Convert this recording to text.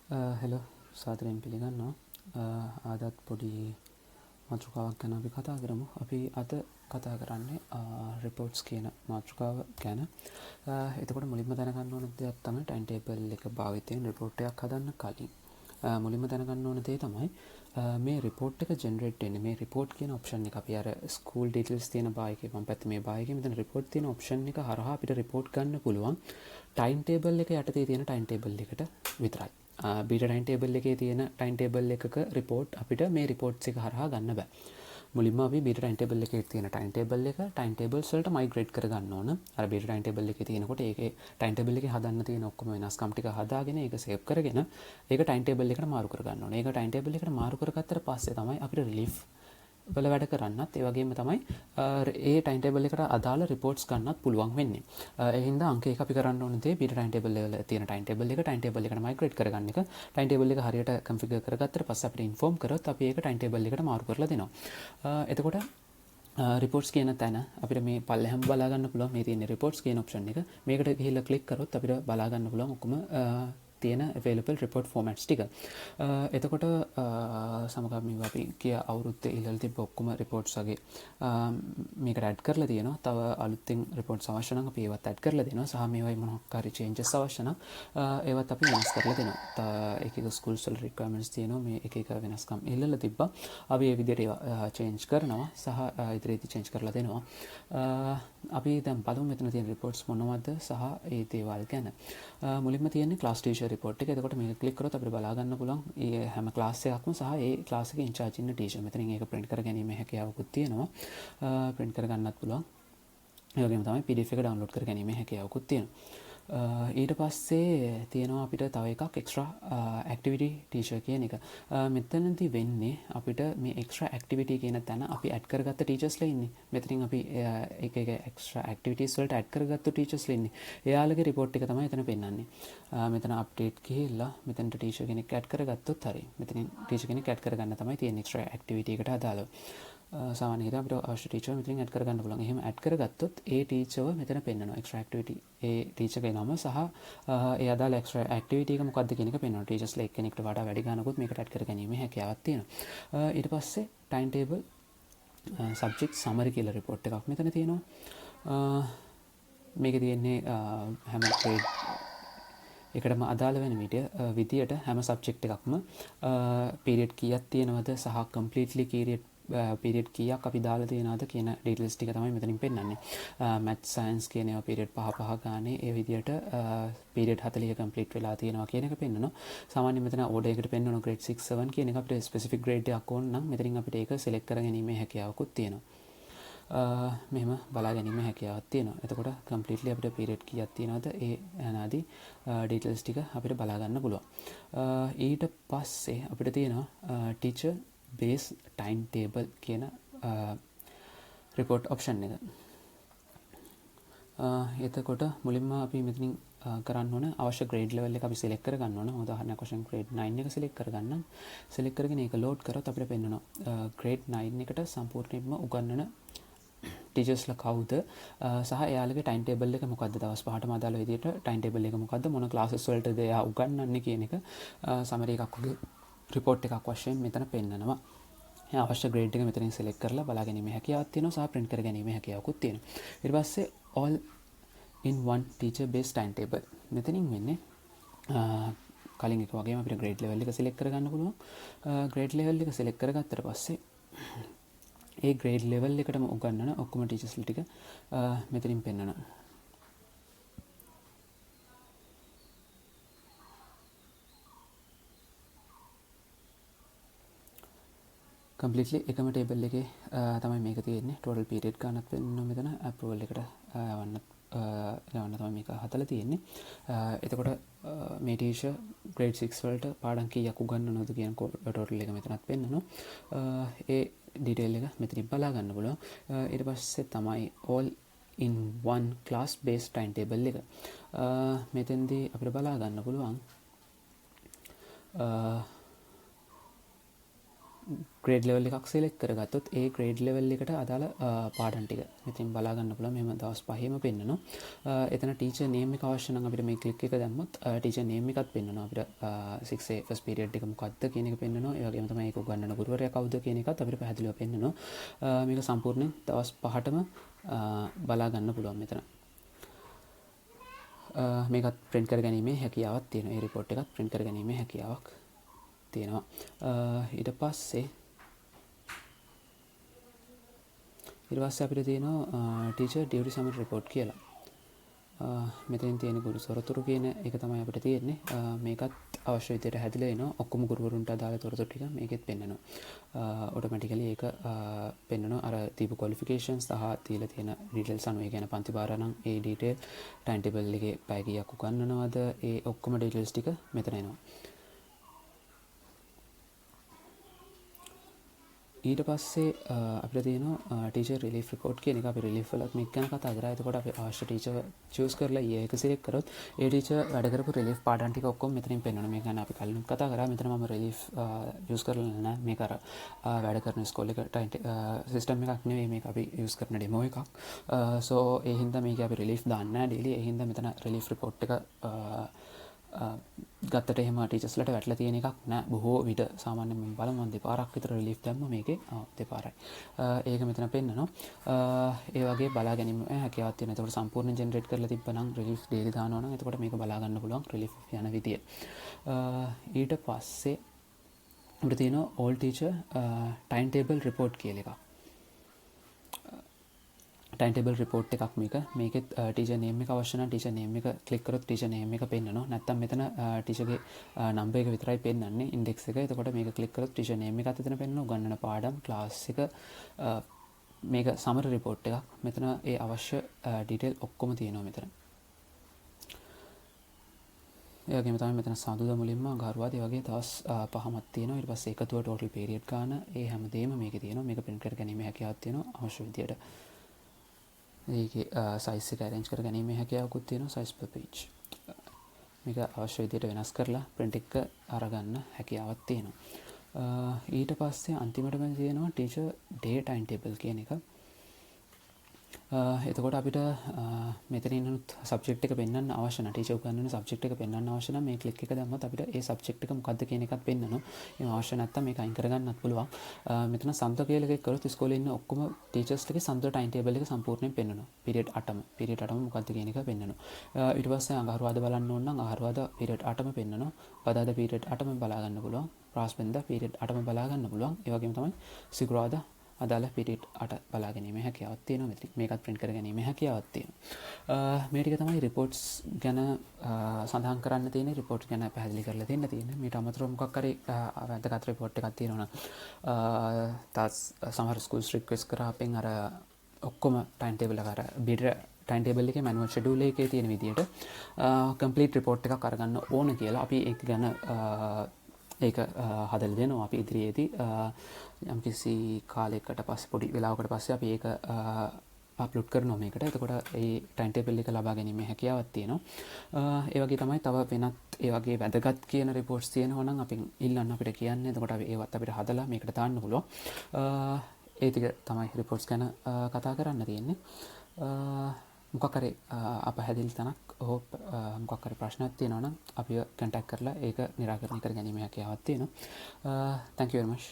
Hello සාදරයෙන් පිළිගන්නවා. ආදත් පොඩි මාතෘකාවක් ගැන අපි කතා කරමු. අපි අද කතා කරන්නේ රිපෝට්ස් කියන මාතෘකාව ගැන. එතකොට මුලින්ම දැනගන්න ඕන දෙයක් තමයි ටයිම් ටේබල් එක භාවිතයෙන් රිපෝට් එකක් හදන්න කලින් මුලින්ම දැනගන්න ඕන දේ තමයි මේ රිපෝට් එක ජෙනරේට් වෙන්නේ. මේ රිපෝට් කියන ඔප්ෂන් එක අපි අර ස්කූල් ඩීටේල්ස් තියෙන බායකේ මම පැත්තේ මේ බායකේ මෙතන රිපෝට් තියෙන ඔප්ෂන් එක හරහා අපිට රිපෝට් ගන්න පුළුවන් ටයිම් ටේබල් එක යටතේ තියෙන ටයිම් ටේබල් එකට විතරයි. බීට ටයිම් ටේබල් එකේ තියෙන ටයිම් ටේබල් එකක රිපෝට් අපිට මේ රිපෝට්ස් එක හරහා ගන්න බෑ. මුලින්ම අපි බීට ටයිම් ටේබල් එකේ තියෙන ටයිම් ටේබල් එක ටයිම් ටේබල්ස් වලට මයිග්‍රේට් කරගන්න ඕන. අර බීට ටයිම් ටේබල් එකේ තියෙනකොට ඒකේ ටයිම් ටේබල් එකේ හදන්න තියෙන ඔක්කොම වෙනස්කම් ටික හදාගෙන ඒක සේව් කරගෙන ඒක ටයිම් ටේබල් එකට මාරු කරගන්න ඕන. ඒක ටයිම් ටේබල් එකට මාරු කරගත්තට පස්සේ තමයි අපිට රිලීෆ් වල වැඩ කරන්නත් ඒ වගේම තමයි ඒ ටයිම් ටේබල් එකට අදාළ රිපෝට්ස් ගන්නත් පුළුවන් වෙන්නේ. ඒ හින්දා අංක 1 අපි කරන්න ඕන දේ බීට ටයිම් ටේබල් වල තියෙන ටයිම් ටේබල් එක ටයිම් ටේබල් එකට මයිග්‍රේට් කරගන්න එක. ටයිම් ටේබල් එක හරියට කන්ෆිගර් කරගත්තට පස්සේ අපිට ඉන්ෆෝම් කරොත් අපි ඒක ටයිම් ටේබල් එකට මාරු කරලා දෙනවා. එතකොට රිපෝට්ස් කියන තැන අපිට මේ පල්ලෙහාම බලා ගන්න පුළුවන් මේ තියෙන රිපෝට්ස් කියන ඔප්ෂන් එක. මේකට ගිහිල්ලා ක්ලික් කරොත් අපිට බලා ගන්න පුළුවන් ඔක්කොම තියෙන available report formats ටික. එතකොට සමග මේ අපි කිය අවුරුද්දේ ඉහළ තිබ්බ ඔක්කොම reports වගේ මේකට add කරලා තියෙනවා. තව අලුතෙන් reports අවශ්‍ය නම් අපි ඒවත් add කරලා දෙනවා. සහ මේවයි මොනක් හරි changes අවශ්‍ය නම් ඒවත් අපි වෙනස් කරලා දෙනවා. එක එක schools වල requirements තියෙනවා. මේ එක එක වෙනස්කම් ඉහළලා තිබ්බා. අපි ඒ විදිහට ඒවා change කරනවා සහ ඉදිරියේදී change කරලා දෙනවා. අපි දැන් බලමු මෙතන තියෙන reports මොනවද සහ ඒ දේවල් ගැන. මුලින්ම තියෙන්නේ class teacher report එක. එතකොට මේක ක්ලික් කරොත් අපිට බලා ගන්න පුළුවන් මේ හැම ක්ලාස් එකක්ම සහ ඒ ක්ලාස් එකේ ඉන්චාර්ජ් ඉන්න ටීචර්. මෙතනින් ඒක print කර ගැනීමේ හැකියාවකුත් තියෙනවා. print කර ගන්නත් පුළුවන්. ඒ වගේම තමයි PDF එක download කර ගැනීමේ හැකියාවකුත් තියෙනවා. ඊට පස්සේ තියෙනවා අපිට තව එකක් extra activity teacher කියන එක. මෙතනදී වෙන්නේ අපිට මේ extra activity කියන තැන අපි add කරගත්ත teachersලා ඉන්නේ. මෙතනින් අපි එක එක extra activities වලට add කරගත්තු teachersලා ඉන්නේ. එයාලගේ report එක තමයි එතන පෙන්නන්නේ. මෙතන update ගිහිල්ලා මෙතනට teacher කෙනෙක් add කරගත්තොත් හරි. මෙතනින් teacher කෙනෙක් add කරගන්න තමයි තියෙන්නේ extra activity එකට අදාළව. සාමාන්‍ය හිතේ අපිට අවශ්‍ය ටීචර් මෙතනින් ඇඩ් කරගන්න පුළුවන්. එහෙම ඇඩ් කරගත්තොත් ඒ ටීචර්ව මෙතන පෙන්නනවා. එක්ස්ට්‍රා ඇක්ටිවිටි ඒ ටීචර්ගේ නම සහ ඒ අදාළ එක්ස්ට්‍රා ඇක්ටිවිටි එක මොකක්ද කියන එක පෙන්නනවා. ටීචර්ස්ලා එක්කෙනෙක්ට වඩා වැඩි ගානකුත් මේකට ඇඩ් කරගැනීමේ හැකියාවක් තියෙනවා. ඊට පස්සේ ටයිම් ටේබල් සබ්ජෙක්ට් සමරි කියලා රිපෝට් එකක් මෙතන තියෙනවා. මේකේ තියෙන්නේ හැම ග්‍රේඩ් එකටම අදාළ වෙන විදියට හැම සබ්ජෙක්ට් එකක්ම පීරියඩ් කීයක් තියෙනවද සහ කම්ප්ලීට්ලි පීරියඩ් කීයක් අපි දාලා තියෙනවද කියන ඩීටේල්ස් ටික තමයි මෙතනින් පෙන්නන්නේ. මැත්ස් සයන්ස් කියන ඒවා පීරියඩ් 5 ගානේ ඒ විදියට පීරියඩ් 40 කම්ප්ලීට් වෙලා තියෙනවා කියන එක පෙන්නනවා. සාමාන්‍යයෙන් මෙතන ඕඩර් එකට පෙන්නන grade 6 7 කියන එක අපිට ස්පෙસિෆික් grade එකක් ඕන නම් මෙතනින් අපිට ඒක සිලෙක්ට් කරගැනීමේ හැකියාවකුත් තියෙනවා. මෙහෙම බලා ගැනීම හැකියාවක් තියෙනවා. එතකොට කම්ප්ලීට්ලි අපිට පීරියඩ් කීයක් තියෙනවද ඒ අනාදී ඩීටේල්ස් ටික අපිට බලා ගන්න පුළුවන්. ඊට පස්සේ අපිට තියෙනවා ටීචර් බේස් ටයිම් ටේබල් කියන රිපෝට් ඔප්ෂන් එක. එතකොට මුලින්ම අපි මෙතනින් කරන්න ඕන අවශ්‍ය ග්‍රේඩ් ලෙවල් එක අපි සිලෙක්ට් කරගන්න ඕන. උදාහරණයක් වශයෙන් grade 9 එක සිලෙක්ට් කරගන්නම්. සිලෙක්ට් කරගෙන ඒක ලෝඩ් කරොත් අපිට පෙන්නනවා grade 9 එකට සම්පූර්ණයෙන්ම උගන්වන ටීචර්ස්ලා කවුද සහ එයාලගේ ටයිම් ටේබල් එක මොකද්ද, දවස් 5ටම අදාළ විදිහට ටයිම් ටේබල් එක මොකද්ද, මොන ක්ලාසස් වලටද එයා උගන්වන්නේ කියන එක සමරි එකක් වගේ රිපෝට් එකක් වශයෙන් මෙතන පෙන්නනවා. අවශ්‍ය ග්‍රේඩ් එක මෙතනින් සිලෙක්ට් කරලා බලා ගැනීමේ හැකියාවක් තියෙනවා සහ print කර ගැනීමේ හැකියාවකුත් තියෙනවා. ඊට පස්සේ all in one teacher based timetable. මෙතනින් වෙන්නේ කලින් එක වගේම අපිට grade level එක select කරගන්න පුළුවන්. grade level එක select කරගත්තට පස්සේ ඒ grade level එකටම උගන්වන ඔක්කොම teachers ටික මෙතනින් පෙන්නනවා. කම්ප්ලීට්ලි එකම ටේබල් එකේ තමයි මේක තියෙන්නේ. total period ගන්නත් වෙනවා මෙතන. approval එකට යවන්න තමයි මේක හදලා තියෙන්නේ. එතකොට මේ ටීචර් grade 6 වලට පාඩම් කීයක් උගන්වනවද කියන total එක මෙතනත් පෙන්නනවා. ඒ detail එක මෙතනින් බලා ගන්න පුළුවන්. ඊට පස්සේ තමයි all in one class based timetable එක. මෙතෙන්දී අපිට බලා ගන්න පුළුවන් ග්‍රේඩ් ලෙවල් එකක් සිලෙක්ට් කරගත්තොත් ඒ ග්‍රේඩ් ලෙවල් එකට අදාළ පාඩම් ටික මෙතනින් බලා ගන්න පුළුවන්. මෙහෙම දවස් 5ෙම පෙන්නනවා. එතන ටීචර් නේම් එක අවශ්‍ය නම් අපිට මේ ක්ලික් එක දැම්මොත් ටීචර් නේම් එකත් පෙන්නනවා. අපිට 6A ෆස්ට් පීරියඩ් එක මොකක්ද කියන එක පෙන්නනවා. ඒ වගේම තමයි ඒක උගන්වන ගුරුවරයා කවුද කියන එකත් අපිට පැහැදිලිව පෙන්නනවා. මේක සම්පූර්ණයෙන් දවස් 5ටම බලා ගන්න පුළුවන් මෙතන. මේකත් print කර ගැනීමේ හැකියාවක් තියෙනවා. මේ report එකත් print කර ගැනීමේ හැකියාවක් තියෙනවා. ඊට පස්සේ අපිට තියෙනවා teacher duty summary report කියලා. මෙතනින් තියෙන ගුරු තොරතුරු කියන එක තමයි අපිට තියෙන්නේ. මේකත් අවශ්‍ය විදිහට හැදිලා එනවා. ඔක්කොම ගුරුවරුන්ට අදාළ තොරතුරු ටික මේකෙත් පෙන්නනවා. ඔටෝමැටිකලි ඒක පෙන්නනවා. අර දීපු qualifications සහ තියලා තියෙන details අනුව ඒ කියන්නේ පන්ති භාර නම් ඒ detail time table එකේ පැය කීයක් උගන්වනවද ඒ ඔක්කොම details ටික මෙතන එනවා. ඊට පස්සේ අපිට තියෙනවා ටීචර් රිලීෆ් රිපෝට් කියන එක. අපි රිලීෆ් වලත් මේක ගැන කතා කරා. එතකොට අපි අවශ්‍ය ටීචර් චූස් කරලා ඊයේ එක සිලෙක්ට් කරොත් ඒ ටීචර් වැඩ කරපු රිලීෆ් පාඩම් ටික ඔක්කොම මෙතනින් පෙන්වනවා. මේක ගැන අපි කලින් කතා කරා. මෙතන මම රිලීෆ් යූස් කරලා නැහැ. මේක අර වැඩ කරන ස්කෝල් එක සිස්ටම් එකක් නෙවෙයි. මේක අපි යූස් කරන ඩෙමෝ එකක්. සෝ ඒ හින්දා මේක අපි රිලීෆ් දාන්නේ නැහැ ඩේලි. ඒ හින්දා මෙතන රිලීෆ් රිපෝට් එක ගත්තට එහෙම ටීචර්ස්ලට වැටලා තියෙන එකක් නෑ. බොහෝ විට සාමාන්‍යයෙන් මම බලමු මම දෙපාරක් විතර රිලීෆ් දැම්මා මේකේ. දෙපාරයි. ඒක මෙතන පෙන්නනවා. ඒ වගේ බලා ගැනීම හැකියාවක් තියෙනවා. ඒකට සම්පූර්ණ ජෙනරේට් කරලා තිබ්බනම් රිලීෆ් ඩේලි දානවා නම් එතකොට මේක බලා ගන්න පුළුවන් රිලීෆ් යන විදිය. ඊට පස්සේ අපිට තියෙනවා all teacher time table report කියලා එකක්. time table report එකක් මේකෙත් teacher name එක අවශ්‍ය නම් teacher name එක click කරොත් teacher name එක පෙන්නනවා. නැත්නම් මෙතන teacher ගේ number එක විතරයි පෙන්නන්නේ index එක. එතකොට මේක click කරොත් teacher name එකත් එතන පෙන්නනවා. උගන්වන පාඩම් class එක මේක summary report එකක්. මෙතන ඒ අවශ්‍ය detail ඔක්කොම තියෙනවා මෙතන. ඒ වගේම තමයි මෙතන සඳුදා මුලින්ම අඟහරුවාදා වගේ දවස් 5ක් තියෙනවා. ඊට පස්සේ එකතුව total period ගාන ඒ හැමදේම මේකේ තියෙනවා. මේක print කර ගැනීම හැකියාවක් තියෙනවා අවශ්‍ය විදියට. ඒකේ size එක arrange කර ගැනීම හැකියාවකුත් තියෙනවා size per page. මේක අවශ්‍ය විදියට වෙනස් කරලා print එක අරගන්න හැකියාවක් තියෙනවා. ඊට පස්සේ අන්තිමටම තියෙනවා teacher day timetable කියන එක. එතකොට අපිට මෙතනින් උත් සබ්ජෙක්ට් එක පෙන්වන්න අවශ්‍ය නැහැ. ටීචර් උගන්වන සබ්ජෙක්ට් එක පෙන්වන්න අවශ්‍ය නම් මේ ක්ලික් එක දැම්මොත් අපිට ඒ සබ්ජෙක්ට් එක මොකක්ද කියන එකත් පෙන්වනවා. එහෙම අවශ්‍ය නැත්නම් මේක අයින් කරගන්නත් පුළුවන්. මෙතන සම්ද කියලා එකක් කරොත් ඉස්කෝලේ ඉන්න ඔක්කොම ටීචර්ස්ලගේ සම්ද ටයිම් ටේබල් එක සම්පූර්ණයෙන් පෙන්වනවා. පීරියඩ් 8ම මොකක්ද කියන එක පෙන්වනවා. ඊට පස්සේ අඟහරුවාදා බලන්න ඕන නම් අඟහරුවාදා පීරියඩ් 8ම පෙන්වනවා. බදාදා පීරියඩ් 8ම බලා ගන්න පුළුවන්. බ්‍රහස්පතින්දා පීරියඩ් 8ම බලා ගන්න පුළුවන්. ඒ වගේම තමයි සිකුරාදා අදාළ පීරියඩ් 8 බලා ගැනීමේ හැකියාවක් තියෙනවා මෙතන. මේකත් print කර ගැනීමේ හැකියාවක් තියෙනවා. මේ ටික තමයි reports ගැන සඳහන් කරන්න තියෙන්නේ. report ගැන පැහැදිලි කරලා දෙන්න තියෙන්නේ. මේට අමතරව මොකක් හරි වැදගත් report එකක් තියෙනවා නම් තාස් සමහර schools request කරා අපෙන් අර ඔක්කොම time table එක අර බිඩර් time table එකේ manual schedule එකේ තියෙන විදිහට complete report එකක් අරගන්න ඕන කියලා අපි ඒක ගැන ඒක හදලා දෙනවා. අපි ඉදිරියේදී යම්කිසි කාලයකට පස්සේ පොඩි වෙලාවකට පස්සේ අපි ඒක අප්ලෝඩ් කරනවා මේකට. එතකොට ඒ ටයිම් ටේබල් එක ලබා ගැනීමේ හැකියාවක් තියෙනවා. ඒ වගේ තමයි තව වෙනත් ඒ වගේ වැදගත් කියන රිපෝට්ස් තියෙනවා නම් අපින් ඉල්ලන්න අපිට කියන්නේ. එතකොට අපි ඒවත් අපිට හදලා මේකට දාන්න පුළුවන්. ඒ ටික තමයි රිපෝට්ස් ගැන කතා කරන්න තියෙන්නේ. මොකක් හරි අපහැදිලි තැනක් හෝ මොකක් හරි ප්‍රශ්නයක් තියෙනවා නම් අපිව කන්ටැක්ට් කරලා ඒක निराකරණය කර ගැනීමේ හැකියාවක් තියෙනවා. Thank you very much.